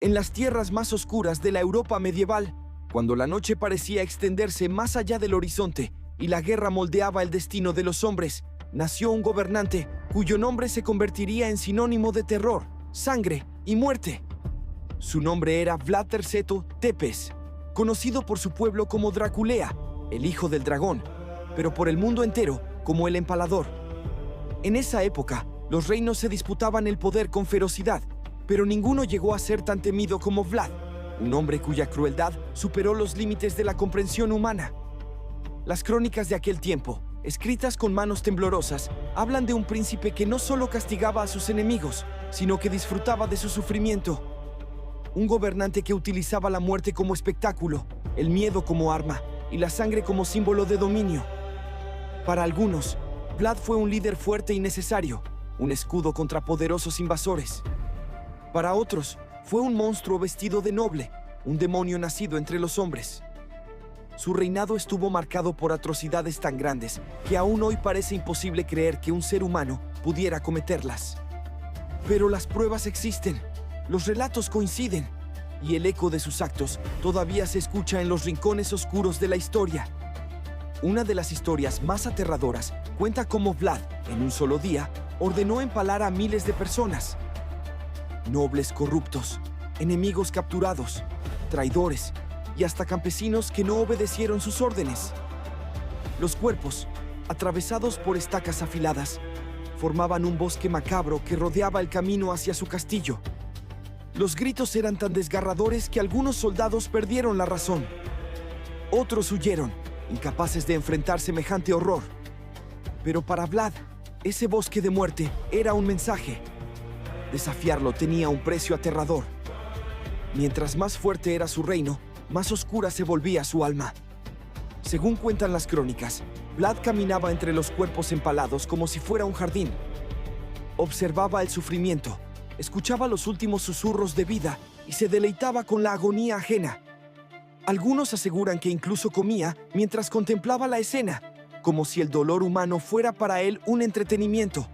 En las tierras más oscuras de la Europa medieval, cuando la noche parecía extenderse más allá del horizonte y la guerra moldeaba el destino de los hombres, nació un gobernante cuyo nombre se convertiría en sinónimo de terror, sangre y muerte. Su nombre era Vlad III Tepes, conocido por su pueblo como Draculea, el hijo del dragón, pero por el mundo entero como el Empalador. En esa época, los reinos se disputaban el poder con ferocidad, pero ninguno llegó a ser tan temido como Vlad, un hombre cuya crueldad superó los límites de la comprensión humana. Las crónicas de aquel tiempo, escritas con manos temblorosas, hablan de un príncipe que no solo castigaba a sus enemigos, sino que disfrutaba de su sufrimiento. Un gobernante que utilizaba la muerte como espectáculo, el miedo como arma y la sangre como símbolo de dominio. Para algunos, Vlad fue un líder fuerte y necesario, un escudo contra poderosos invasores. Para otros, fue un monstruo vestido de noble, un demonio nacido entre los hombres. Su reinado estuvo marcado por atrocidades tan grandes que aún hoy parece imposible creer que un ser humano pudiera cometerlas. Pero las pruebas existen, los relatos coinciden, y el eco de sus actos todavía se escucha en los rincones oscuros de la historia. Una de las historias más aterradoras cuenta cómo Vlad, en un solo día, ordenó empalar a miles de personas. Nobles corruptos, enemigos capturados, traidores y hasta campesinos que no obedecieron sus órdenes. Los cuerpos, atravesados por estacas afiladas, formaban un bosque macabro que rodeaba el camino hacia su castillo. Los gritos eran tan desgarradores que algunos soldados perdieron la razón. Otros huyeron, incapaces de enfrentar semejante horror. Pero para Vlad, ese bosque de muerte era un mensaje. Desafiarlo tenía un precio aterrador. Mientras más fuerte era su reino, más oscura se volvía su alma. Según cuentan las crónicas, Vlad caminaba entre los cuerpos empalados como si fuera un jardín. Observaba el sufrimiento, escuchaba los últimos susurros de vida y se deleitaba con la agonía ajena. Algunos aseguran que incluso comía mientras contemplaba la escena, como si el dolor humano fuera para él un entretenimiento.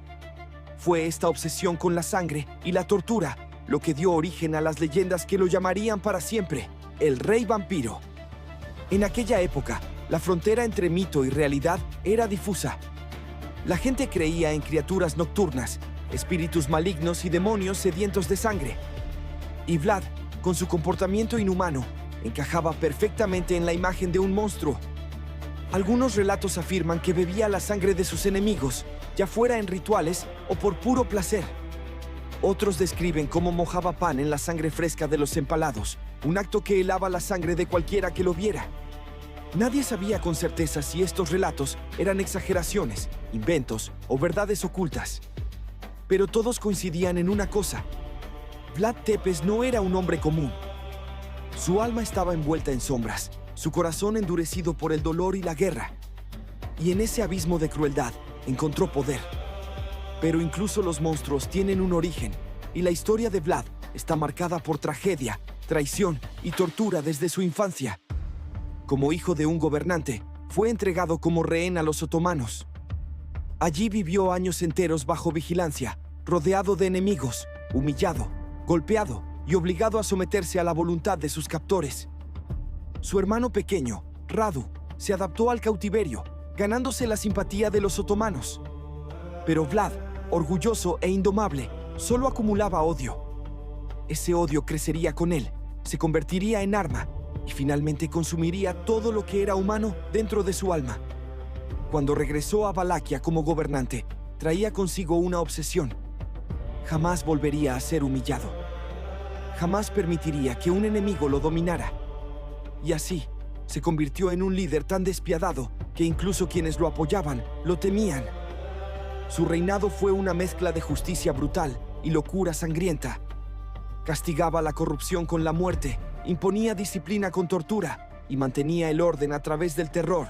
Fue esta obsesión con la sangre y la tortura lo que dio origen a las leyendas que lo llamarían para siempre el Rey Vampiro. En aquella época, la frontera entre mito y realidad era difusa. La gente creía en criaturas nocturnas, espíritus malignos y demonios sedientos de sangre. Y Vlad, con su comportamiento inhumano, encajaba perfectamente en la imagen de un monstruo. Algunos relatos afirman que bebía la sangre de sus enemigos, ya fuera en rituales o por puro placer. Otros describen cómo mojaba pan en la sangre fresca de los empalados, un acto que helaba la sangre de cualquiera que lo viera. Nadie sabía con certeza si estos relatos eran exageraciones, inventos o verdades ocultas. Pero todos coincidían en una cosa: Vlad Tepes no era un hombre común. Su alma estaba envuelta en sombras, su corazón endurecido por el dolor y la guerra. Y en ese abismo de crueldad encontró poder. Pero incluso los monstruos tienen un origen, y la historia de Vlad está marcada por tragedia, traición y tortura desde su infancia. Como hijo de un gobernante, fue entregado como rehén a los otomanos. Allí vivió años enteros bajo vigilancia, rodeado de enemigos, humillado, golpeado y obligado a someterse a la voluntad de sus captores. Su hermano pequeño, Radu, se adaptó al cautiverio, ganándose la simpatía de los otomanos. Pero Vlad, orgulloso e indomable, solo acumulaba odio. Ese odio crecería con él, se convertiría en arma y finalmente consumiría todo lo que era humano dentro de su alma. Cuando regresó a Valaquia como gobernante, traía consigo una obsesión: jamás volvería a ser humillado. Jamás permitiría que un enemigo lo dominara. Y así, se convirtió en un líder tan despiadado que incluso quienes lo apoyaban lo temían. Su reinado fue una mezcla de justicia brutal y locura sangrienta. Castigaba la corrupción con la muerte, imponía disciplina con tortura y mantenía el orden a través del terror.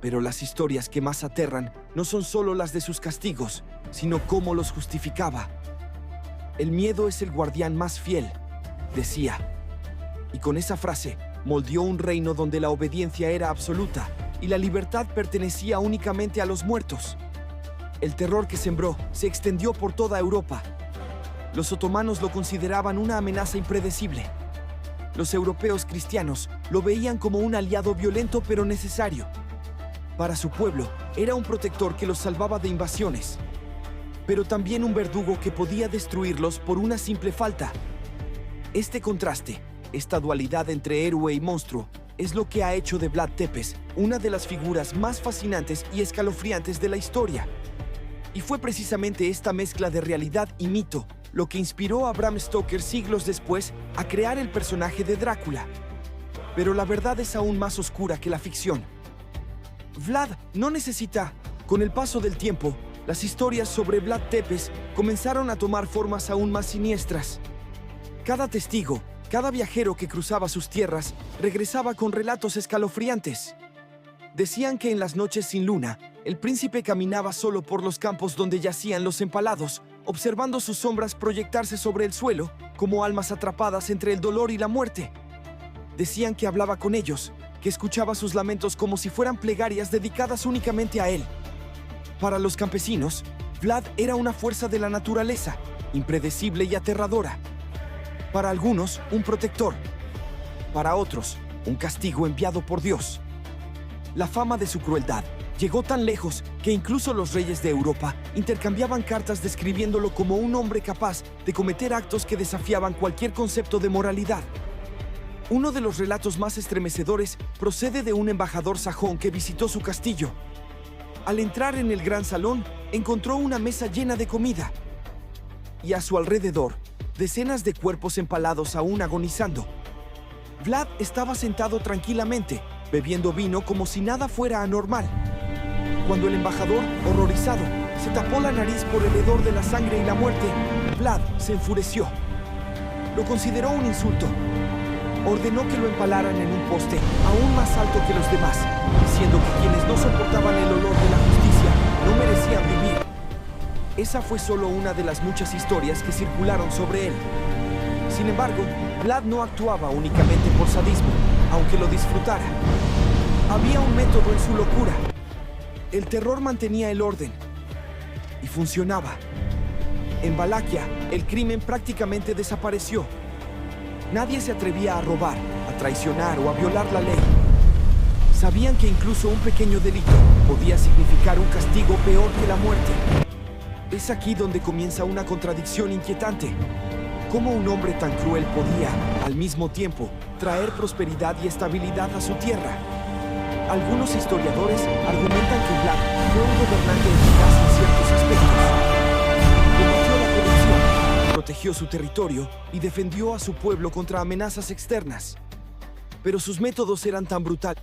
Pero las historias que más aterran no son solo las de sus castigos, sino cómo los justificaba. El miedo es el guardián más fiel, decía. Y con esa frase, moldeó un reino donde la obediencia era absoluta y la libertad pertenecía únicamente a los muertos. El terror que sembró se extendió por toda Europa. los otomanos lo consideraban una amenaza impredecible. Los europeos cristianos lo veían como un aliado violento pero necesario. Para su pueblo, era un protector que los salvaba de invasiones, pero también un verdugo que podía destruirlos por una simple falta. Este contraste, esta dualidad entre héroe y monstruo, es lo que ha hecho de Vlad Tepes una de las figuras más fascinantes y escalofriantes de la historia. Y fue precisamente esta mezcla de realidad y mito lo que inspiró a Bram Stoker siglos después a crear el personaje de Drácula. Pero la verdad es aún más oscura que la ficción. Vlad no necesita. Con el paso del tiempo, las historias sobre Vlad Tepes comenzaron a tomar formas aún más siniestras. Cada testigo, cada viajero que cruzaba sus tierras, regresaba con relatos escalofriantes. Decían que en las noches sin luna, el príncipe caminaba solo por los campos donde yacían los empalados, observando sus sombras proyectarse sobre el suelo, como almas atrapadas entre el dolor y la muerte. Decían que hablaba con ellos, que escuchaba sus lamentos como si fueran plegarias dedicadas únicamente a él. Para los campesinos, Vlad era una fuerza de la naturaleza, impredecible y aterradora. Para algunos, un protector. Para otros, un castigo enviado por Dios. La fama de su crueldad llegó tan lejos que incluso los reyes de Europa intercambiaban cartas describiéndolo como un hombre capaz de cometer actos que desafiaban cualquier concepto de moralidad. Uno de los relatos más estremecedores procede de un embajador sajón que visitó su castillo. Al entrar en el gran salón, encontró una mesa llena de comida. Y a su alrededor, decenas de cuerpos empalados aún agonizando. Vlad estaba sentado tranquilamente, bebiendo vino como si nada fuera anormal. Cuando el embajador, horrorizado, se tapó la nariz por el hedor de la sangre y la muerte, Vlad se enfureció. Lo consideró un insulto. Ordenó que lo empalaran en un poste aún más alto que los demás, diciendo que quienes no soportaban el olor de la justicia no merecían vivir. Esa fue solo una de las muchas historias que circularon sobre él. Sin embargo, Vlad no actuaba únicamente por sadismo, aunque lo disfrutara. Había un método en su locura. El terror mantenía el orden. Y funcionaba. En Valaquia, el crimen prácticamente desapareció. Nadie se atrevía a robar, a traicionar o a violar la ley. Sabían que incluso un pequeño delito podía significar un castigo peor que la muerte. Es aquí donde comienza una contradicción inquietante. ¿Cómo un hombre tan cruel podía, al mismo tiempo, traer prosperidad y estabilidad a su tierra? Algunos historiadores argumentan que Vlad fue un gobernante eficaz en ciertos aspectos. Combatió la corrupción, protegió su territorio y defendió a su pueblo contra amenazas externas. Pero sus métodos eran tan brutales